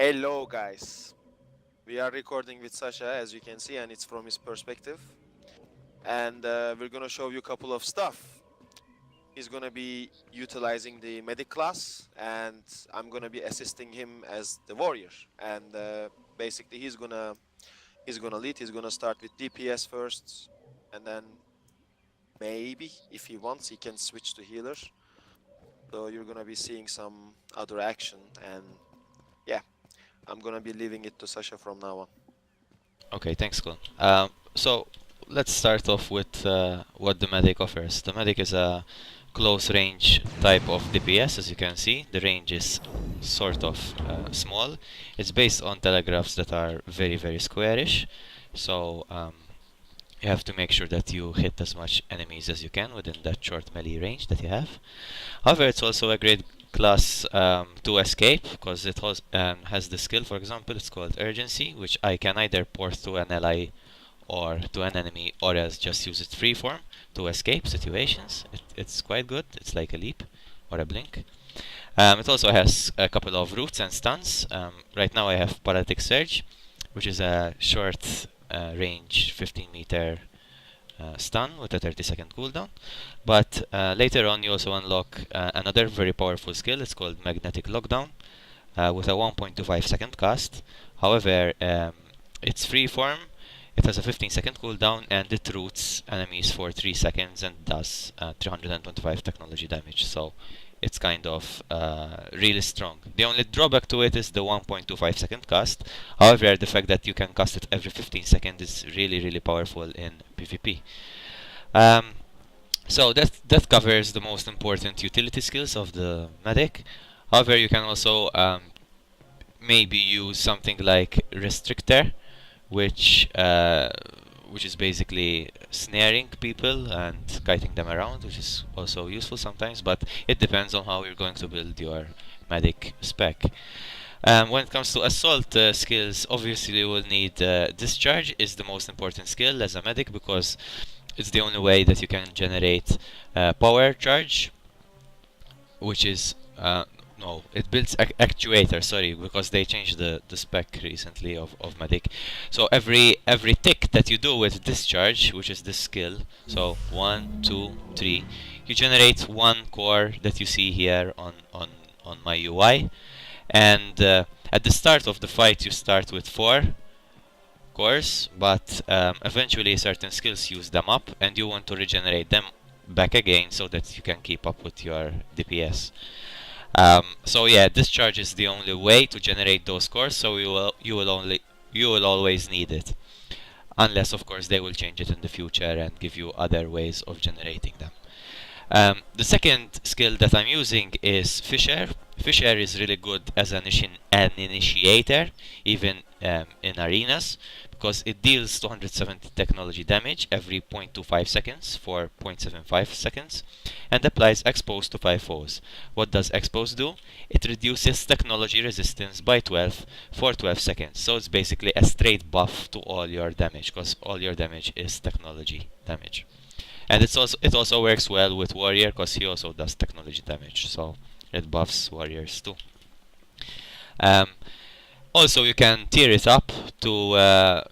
Hello, guys. We are recording with Sasha, as you can see, and it's from his perspective. And we're gonna show you a couple of stuff. He's gonna be utilizing the medic class, and I'm gonna be assisting him as the warrior. And basically, he's gonna lead. He's gonna start with DPS first, and then maybe if he wants, he can switch to healer. So you're gonna be seeing some other action, and yeah, I'm gonna be leaving it to Sasha from now on. Okay, thanks, Colin. So let's start off with what the medic offers. The medic is a close range type of DPS, as you can see. The range is sort of small. It's based on telegraphs that are very, very squarish. So you have to make sure that you hit as much enemies as you can within that short melee range that you have. However, it's also a great class to escape, because it has the skill, for example, it's called Urgency, which I can either port to an ally or to an enemy, or else just use it freeform to escape situations. It's quite good. It's like a leap or a blink. It also has a couple of roots and stuns. Right now I have Paralytic Surge, which is a short range 15-meter stun with a 30-second cooldown. But later on you also unlock another very powerful skill. It's called Magnetic Lockdown with a 1.25 second cast. However, it's free form. It has a 15-second cooldown, and it roots enemies for 3 seconds and does 325 technology damage. So it's kind of really strong. The only drawback to it is the 1.25 second cast. However, the fact that you can cast it every 15 seconds is really, really powerful in PvP. So that covers the most important utility skills of the medic. However, you can also maybe use something like Restrictor, which is basically snaring people and kiting them around, which is also useful sometimes, but it depends on how you're going to build your medic spec. When it comes to assault skills, obviously you will need discharge is the most important skill as a medic, because it's the only way that you can generate power charge, which is no, it builds actuator, sorry, because they changed the spec recently of medic. So every tick that you do with discharge, which is this skill, so 1 2 3, you generate one core that you see here on my UI. And at the start of the fight you start with 4 cores, but eventually certain skills use them up, and you want to regenerate them back again so that you can keep up with your DPS. So yeah, discharge is the only way to generate those cores, so you will always need it, unless of course they will change it in the future and give you other ways of generating them. The second skill that I'm using is Fissure. Fissure is really good as an initiator, even in arenas, because it deals 270 technology damage every 0.25 seconds for 0.75 seconds, and applies Expose to 5 foes. What does Expose do? It reduces technology resistance by 12 for 12 seconds. So it's basically a straight buff to all your damage, because all your damage is technology damage. And it also works well with Warrior, because he also does technology damage, so it buffs warriors too. Also, you can tier it up to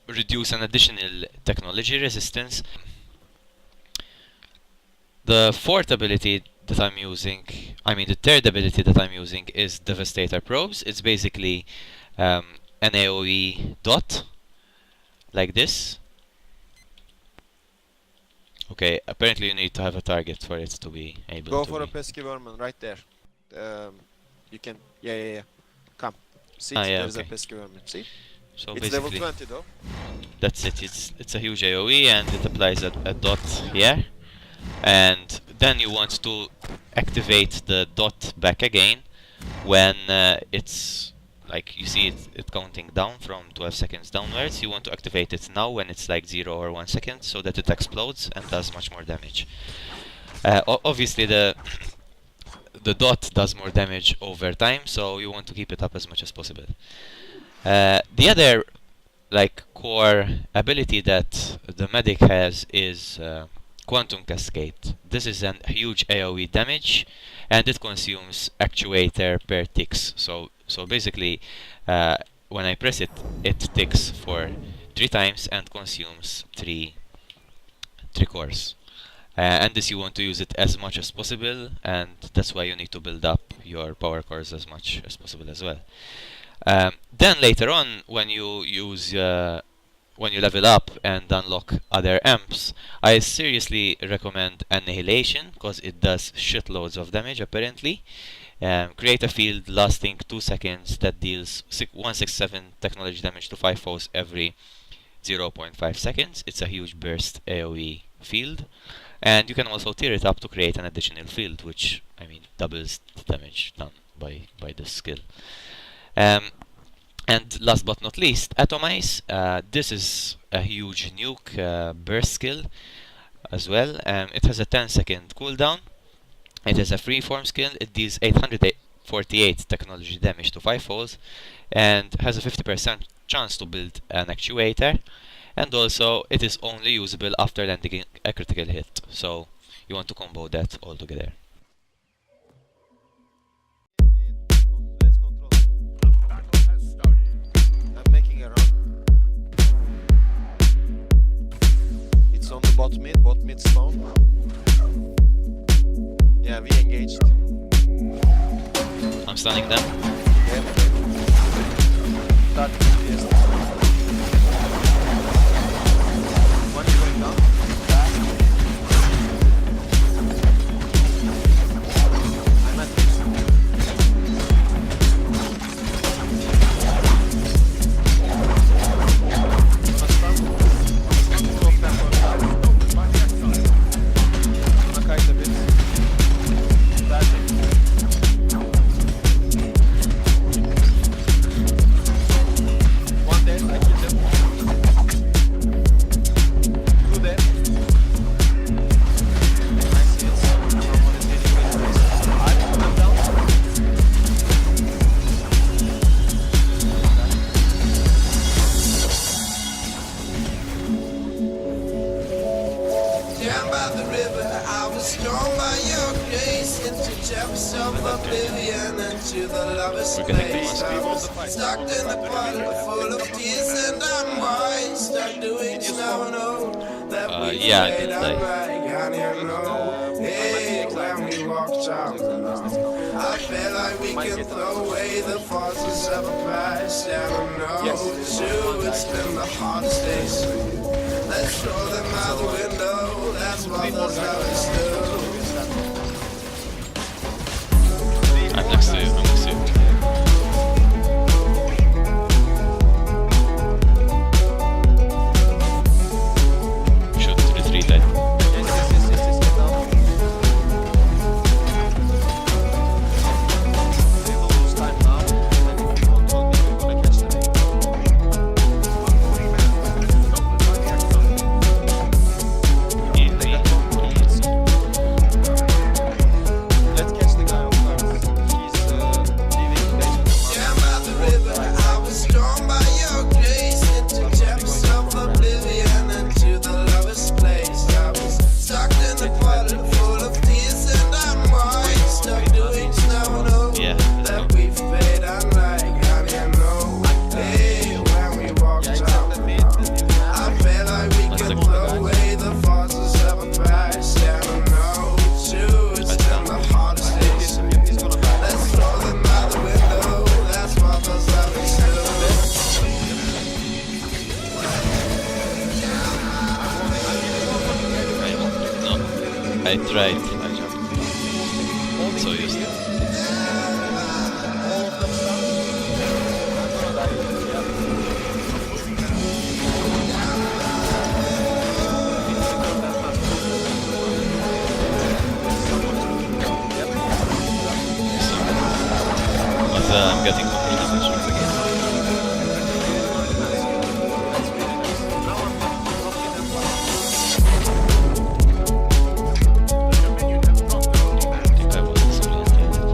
reduce an additional technology resistance. The fourth ability that I'm using, the third ability that I'm using is Devastator Probes. It's basically an AoE dot, like this. Okay, apparently you need to have a target for it to be able Go to for a be... pesky vermin right there. You can. Yeah. Come. See, Ah, yeah, there's a okay. pesky vermin. See? So It's level basically, 20 though. that's it. It's a huge AoE, and it applies a dot here. And then you want to activate the dot back again when it's like you see it counting down from 12 seconds downwards. You want to activate it now when it's like 0 or 1 second, so that it explodes and does much more damage. Obviously the dot does more damage over time, so you want to keep it up as much as possible. The other core ability that the medic has is Quantum Cascade. This is a huge AoE damage, and it consumes actuator per ticks. So So basically, when I press it, it ticks for 3 times and consumes 3 cores. And this you want to use it as much as possible, and that's why you need to build up your power cores as much as possible as well. Then later on, when you use when you level up and unlock other amps, I seriously recommend Annihilation, because it does shitloads of damage apparently. Create a field lasting 2 seconds that deals 167 technology damage to 5 foes every 0.5 seconds. It's a huge burst AoE field. And you can also tear it up to create an additional field, which, I mean, doubles the damage done by this skill. And last but not least, Atomize. This is a huge nuke burst skill as well. It has a 10-second cooldown. It is a freeform skill. It deals 848 technology damage to 5 foes and has a 50% chance to build an actuator. And also, it is only usable after landing a critical hit. So you want to combo that all together. Let's control it. I'm making a run. It's on the bot mid spawn. Yeah, we engaged. I'm stunning them. Yep. Start yes. One is going down. Back. I'm at this. Gonna kite a bit. Starting. One dead, I killed him. Two dead. Nice hits. Someone is hitting me. I'm down. Down by the river, I was drawn by your grace into depths of oblivion and to the lover's We're getting place. close. I was stuck in a puddle full of tears and I'm wise. Stuck doing snow that we yeah, I played did on die. like honey, no. Hey, when we walked out, I felt like we could throw away the forces of a past. I don't know, too, it's been the hardest days for you. Let's throw them out the window, that's what those lovers do. I'm next to you. I'm next to you. Should retreat that. Yes, get down. They will lose time now. And if you control me, we're gonna catch them. Easy. Let's catch the guy on cards. He's leaving the basement. Down by the river, I was drawn by your grace into depths of oblivion and to the lover's place. I was stuck in a puddle full of tears and I'm wise. Stuck doing snow Yeah, let's that go. we've paid unlike honey and no. Hey, when we walked Yeah, it's out, at the mid. I felt like we Let's could go. throw away the forces of a past. I don't know, too, it's been the hardest days. He's gonna back. Let's throw them out the window, that's what those lovers do. No, I tried. So used. All of them stop. I'm gonna die. Yeah. But I'm getting complete damage. I think I was so lucky.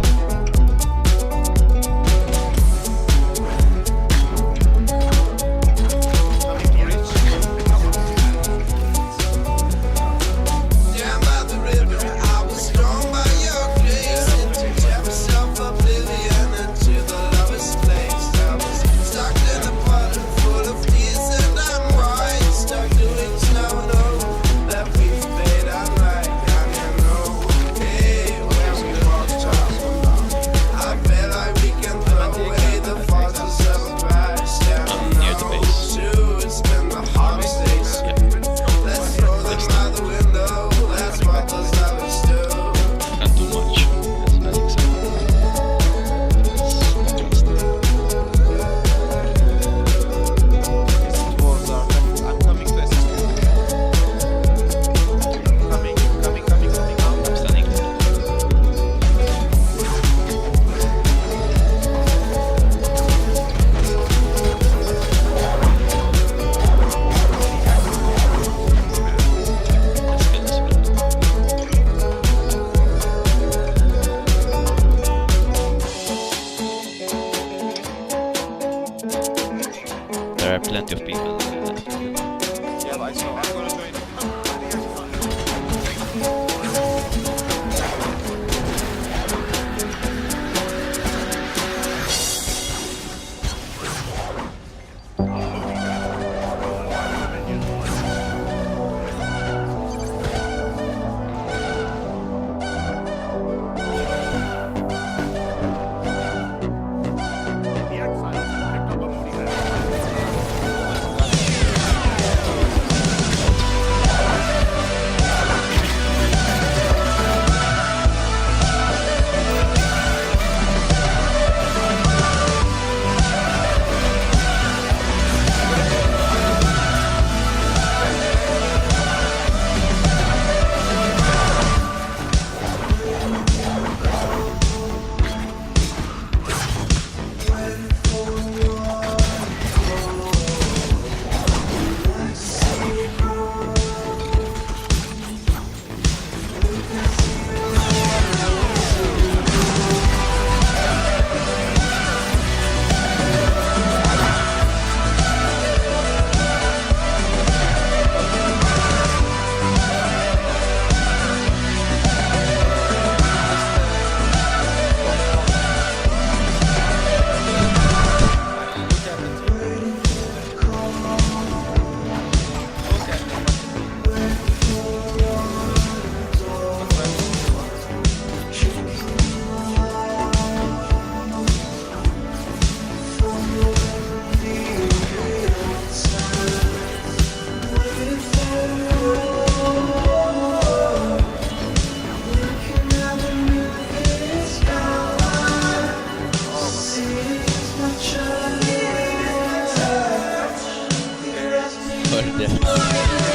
Thank